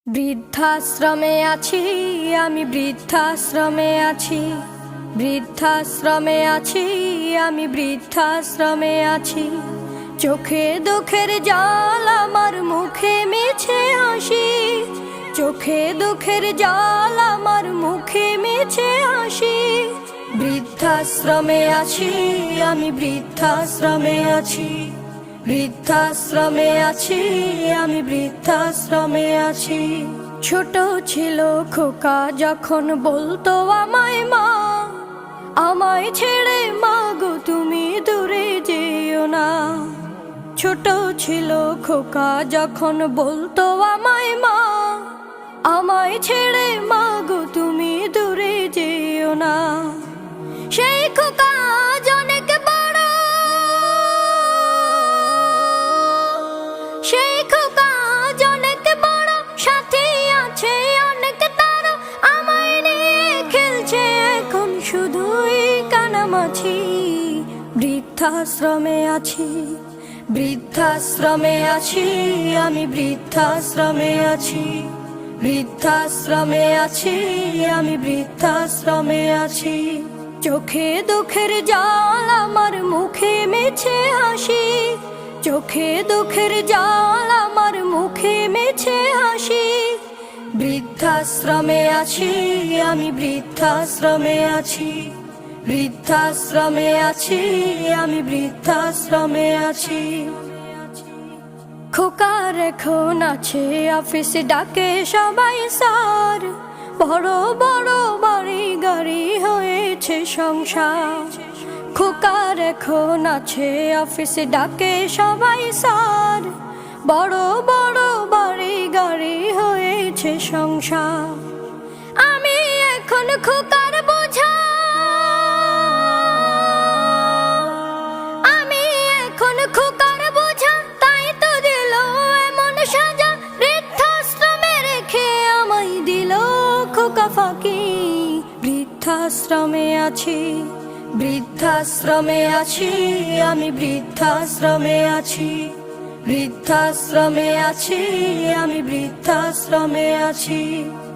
বৃদ্ধাশ্রমে আছি আমি, বৃদ্ধাশ্রমে আছি, বৃদ্ধাশ্রমে আছি আমি, বৃদ্ধাশ্রমে আছি। চোখে দুঃখের জল আমার, মুখে মিছে হাসি। চোখে দুঃখের জল আমার, মুখে মিছে হাসি। বৃদ্ধাশ্রমে আছি আমি, বৃদ্ধাশ্রমে আছি, বৃদ্ধাশ্রমে আছি আমি, বৃদ্ধাশ্রমে আছি। ছোট ছিল খোকা যখন বলতো আমায় মা, আমায় ছেড়ে মা গো তুমি দূরে যেও না। ছোট ছিল খোকা যখন বলতো আমায় মা, আমায় ছেড়ে মা গো তুমি দূরে যেও না। সেই খোকা অনেক বড়, সেই খোকা অনেক বড়, সাথে আছে অনেক তার, আমায় নিয়ে খেলছে এখন শুধুই কানামাছি। বৃদ্ধাশ্রমে আছি, বৃদ্ধাশ্রমে আছি আমি, বৃদ্ধাশ্রমে আছি, বৃদ্ধাশ্রমে আছি আমি, বৃদ্ধাশ্রমে আছি। চোখে দুঃখের জল আমার, মুখে মিছে হাসি। চোখে দুঃখের জল আমার, মুখে মিছে হাসি। বৃদ্ধাশ্রমে আছি আমি, বৃদ্ধাশ্রমে আছি, বৃদ্ধাশ্রমে আছি আমি, বৃদ্ধাশ্রমে আছি। খোকার এখন আছে অফিসে, ডাকে সবাই স্যার। বড় বড় বাড়ি গাড়ি হয়েছে সংসার। খোকার এখন আছে অফিসে, ডাকে সবাই স্যার। বড় বড় বাড়ি গাড়ি হয়েছে সংসার। আমি এখন খোকার বোঝা, আমি এখন খোকার বোঝা, তাই তো দিল এমন সাজা। বৃদ্ধাশ্রমে রেখে আমায় দিল খোকা ফাঁকি। বৃদ্ধাশ্রমে আছি, বৃদ্ধাশ্রমে আছি আমি, বৃদ্ধাশ্রমে আছি, বৃদ্ধাশ্রমে আছি আমি, বৃদ্ধাশ্রমে আছি।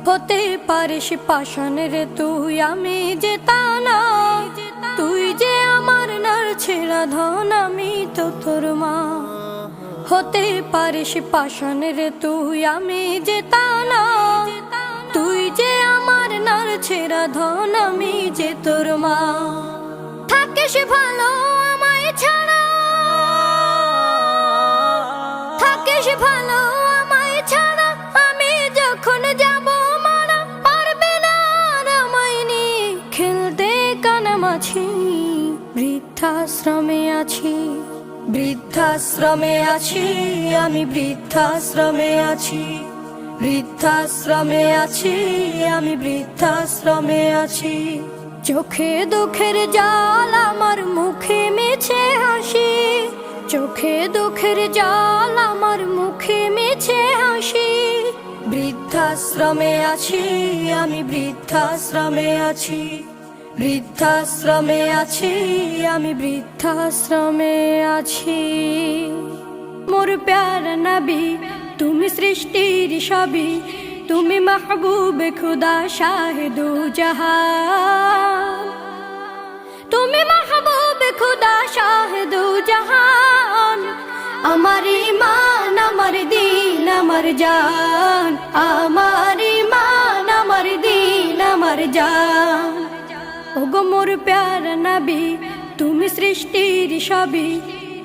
হতে পারিস পাষাণের তুই, আমি যে তা না। তুই যে আমার নাড়ছেড়া ধন, আমি তো তোর মা। হতে পারিস পাষাণের তুই, আমি যে তা না। তুই যে আমার নাড়ছেড়া ধন, আমি যে তোর মা। থাকিস ভালো আমায় ছাড়া, থাকিস ভালো আমায় ছাড়া। আমি যখন যাব মারা, পারবে না আর আমায় নিয়ে খেলতে কানামাছি। বৃদ্ধাশ্রমে আছি, বৃদ্ধাশ্রমে আছি আমি, বৃদ্ধাশ্রমে আছি, বৃদ্ধাশ্রমে আছি আমি, বৃদ্ধাশ্রমে আছি। চোখে দুঃখের জল আমার, মুখে মিছে হাসি। চোখে দুঃখের জল আমার, মুখে মিছে হাসি। বৃদ্ধাশ্রমে আছি আমি, বৃদ্ধাশ্রমে আছি, বৃদ্ধাশ্রমে আছি আমি, বৃদ্ধাশ্রমে আছি। মোর প্যারা নবী তুমি সৃষ্টির সবই, তুমি মাহবুবে খুদা শাহিদু জাহান। তুমি মাহবুবে খুদা শাহিদু জাহান। আমার ঈমান, আমার দিন, আমার জান। আমার ঈমান, আমার দিন, আমার জান। ওগো মোর প্যারা নবী তুমি সৃষ্টির সবই,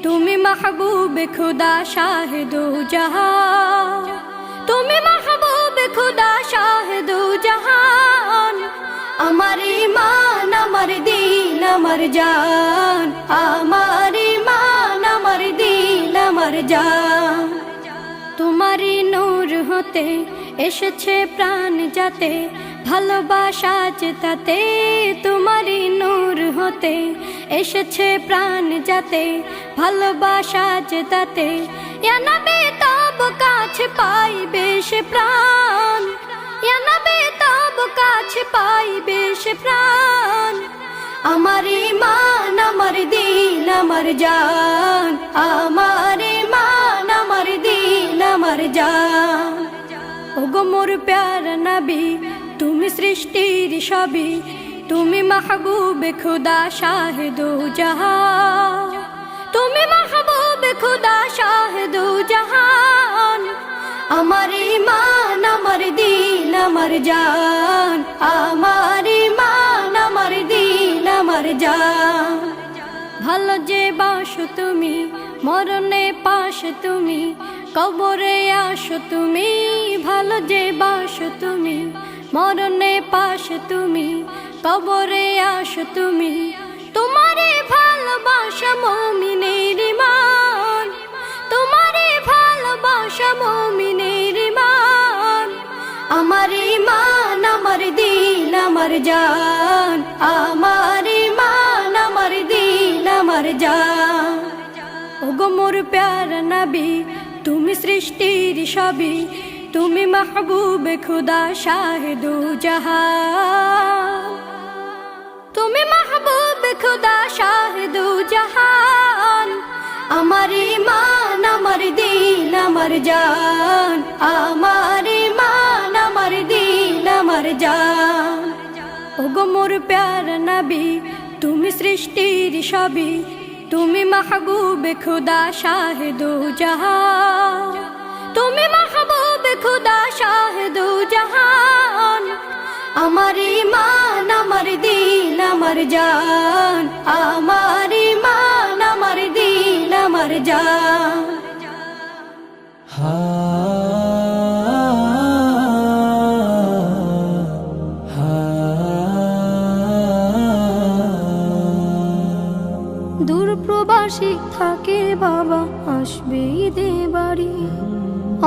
তুমি মাহবুবে খুদা শাহিদু জাহান। তুমি মাহবুবে খুদা শাহিদু জাহান। আমার ঈমান, আমার দিন, আমার জান। আমার ঈমান, আমার দিন, আমার জান। তোমারই নূর হতে এসেছে প্রাণ যাতে, ভালোবাসা চেতাতে। তোমারই নূর হতে এসেছে প্রাণ যাতে, ভালোবাসা চেতাতে। ইয়া নবী তব কাছে পাইবে সে প্রাণ, ইয়া নবী তব কাছে পাইবে সে প্রাণ। আমার ঈমান, আমার দিন, আমার জান। আমার ঈমান, আমার দিন, আমার জান। ওগো মোর প্যারা নবী, তুমি সৃষ্টির সবই, তুমি মাহবুবে খুদা শাহে দো জাহান, তুমি মাহবুবে খুদা শাহে দো জাহান। আমার ঈমান, আমার দিন, আমার জান, আমার ঈমান, আমার দিন, আমার জান। ভালো যে বাসো তুমি, মরণে পাশে তুমি, কবরে আসো তুমি। ভালো যে বাসো তুমি, মরণে পাশে তুমি, কবরে আসো তুমি। তোমারে ভালোবাসা মুমিনের ঈমান, তোমারে ভালোবাসা মুমিনের ঈমান। আমার ঈমান, আমার দিন, আমার জান, আমার ঈমান, আমার দিন, আমার জান। ওগো মোর প্যারা নবী, তুমি সৃষ্টির সবই, তুমি মাহবুবে খুদা শাহে দো জাহান, তুমি মাহবুবে খুদা শাহে দো জাহান। আমার ঈমান, আমার দিন, আমার জান, আমার ঈমান, আমার দিন, আমার জান। ওগো মোর প্যারা নবী, তুমি সৃষ্টির সবই, তুমি মাহবুবে খুদা শাহে দো জাহান, তুমি মাহবুবে খুদা শাহে দো জাহান। আমার ঈমান, আমার দিন, আমার জান, আমার ঈমান, আমার দিন, আমার জান। দূর প্রবাসী থাকে বাবা, আসবে ঈদে বাড়ি,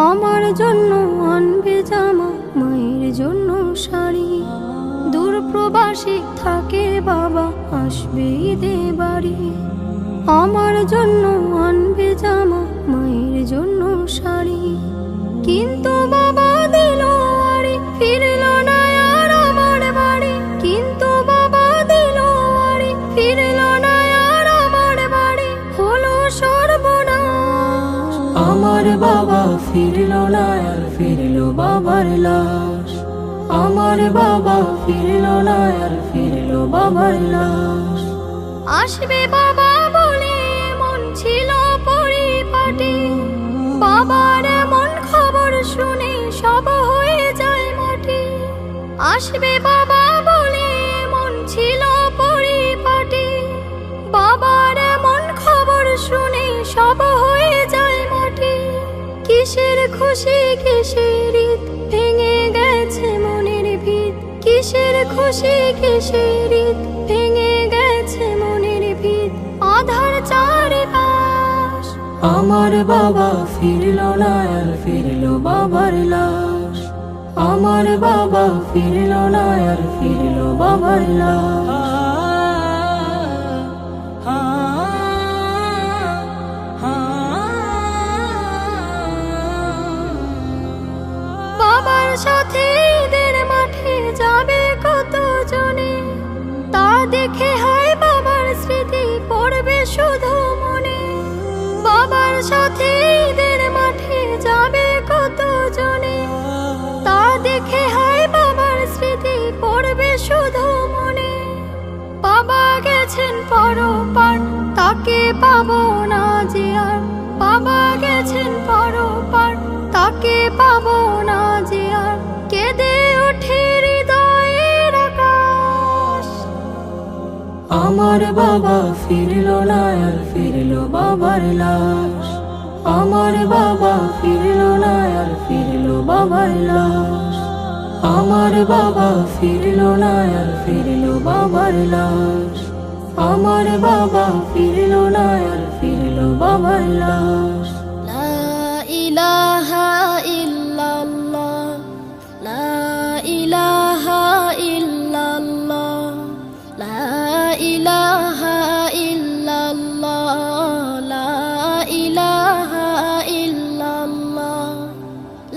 আমার জন্য আনবে জামা, মায়ের জন্য শাড়ি। দূর প্রবাসী থাকে বাবা, আসবে ঈদে বাড়ি, আমার জন্য আনবে জামা, মায়ের জন্য শাড়ি। কিন্তু বাবা দিল আড়ি, ফিরল না আর আমার বাড়ি। কিন্তু বাবা দিল আড়ি, ফিরল না আর আমার বাড়ি। হলো সর্বনাশ, আমার বাবা ফিরল না আর ফিরল বাবার লাশ। আমার বাবা ফিরল না আর ফিরল বাবার লাশ। আসবে বাবা বলে মন ছিল পরিপাটি, বাবার এমন খবর শুনে সব হয়ে যায় মাটি। আসবে বাবা বলে মন ছিল পরিপাটি, বাবার এমন খবর শুনে সব হয়ে যায় মাটি। কিসের খুশি কিসের ঈদ, ভেঙে গেছে মনের ভিত। কিসের খুশি কিসের ঈদ, ভেঙে গেছে মনের ভিত। আধার চারিপাশ, আমার বাবা ফিরল না আর ফিরল বাবার লাশ। আমার বাবা ফিরল না আর ফিরল বাবার লাশ। বাবার সাথে ঈদের মাঠে যাবে কত জনে, তা দেখে হয় বাবার স্মৃতি পড়বে শুধু মনে। বাবার সাথে ঈদের মাঠে যাবে কত জনে, তা দেখে হয় বাবার স্মৃতি পড়বে শুধু মনে। বাবা গেছেন পরপার, তাকে পাবো না যে আর। বাবা গেছেন পরপার, তাকে পাবো না যে আর। কেঁদে ওঠে হৃদয়ের আকাশ, আমার বাবা ফিরল না আর ফিরল বাবার লাশ। আমার বাবা ফিরল না আর ফিরল বাবার লাশ। আমার বাবা ফিরল না আর ফিরল বাবার লাশ। আমার বাবা ফিরল না আর ফিরল বাবার লাশ। লা ইলাহা ইল্লাল্লাহ, লা ইলাহা ইল্লাল্লাহ, লা ইলাহা ইল্লাল্লাহ, লা ইলাহা ইল্লাল্লাহ,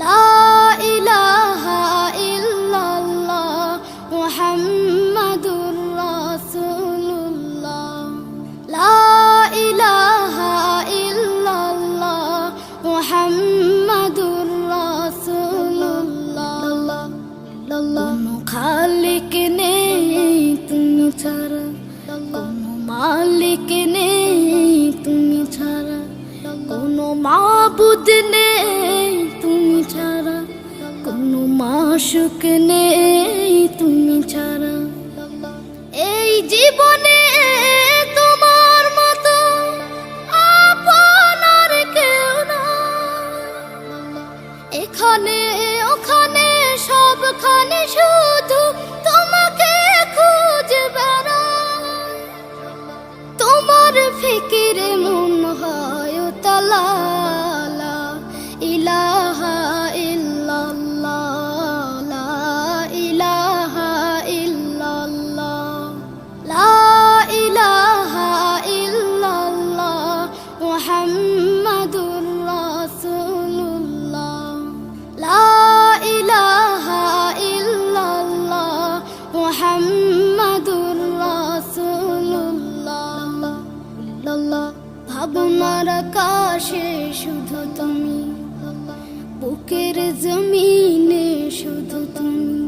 লা ইলাহা ইল্লাল্লাহ, মুহাম্মাদুর রাসূলুল্লাহ। লা ইলাহা ইল্লাল্লাহ, মুহাম্মাদুর ছাড়া কোনো মালিক নেই তুমি ছাড়া, কোনো মাবুদ নেই তুমি ছাড়া, কোনো মাশুক নেই তুমি ছাড়া। এই জীবনে তোমার মতো আপন আর কেউ না, এখানে ওখানে সবখানে শুধু তোমাকে খুঁজে বেড়াই। তোমার ফিকিরে মন হয় উতলা, লা ইলাহা ইল্লাল্লাহ, লা ইলাহা ইল্লাল্লাহ, লা ইলাহা ইল্লাল্লাহ, মুহাম্মাদুর রাসূলুল্লাহ, লা ইলাহা ইল্লাল্লাহ, মুহাম্মাদুর রাসূলুল্লাহ। ভাবনার আকাশে শুধু তুমি, বুকের জমিনে শুধু তুমি,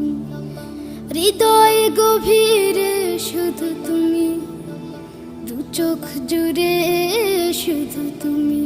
হৃদয় গভীরে শুধু তুমি, দু চোখ জুড়ে শুধু তুমি।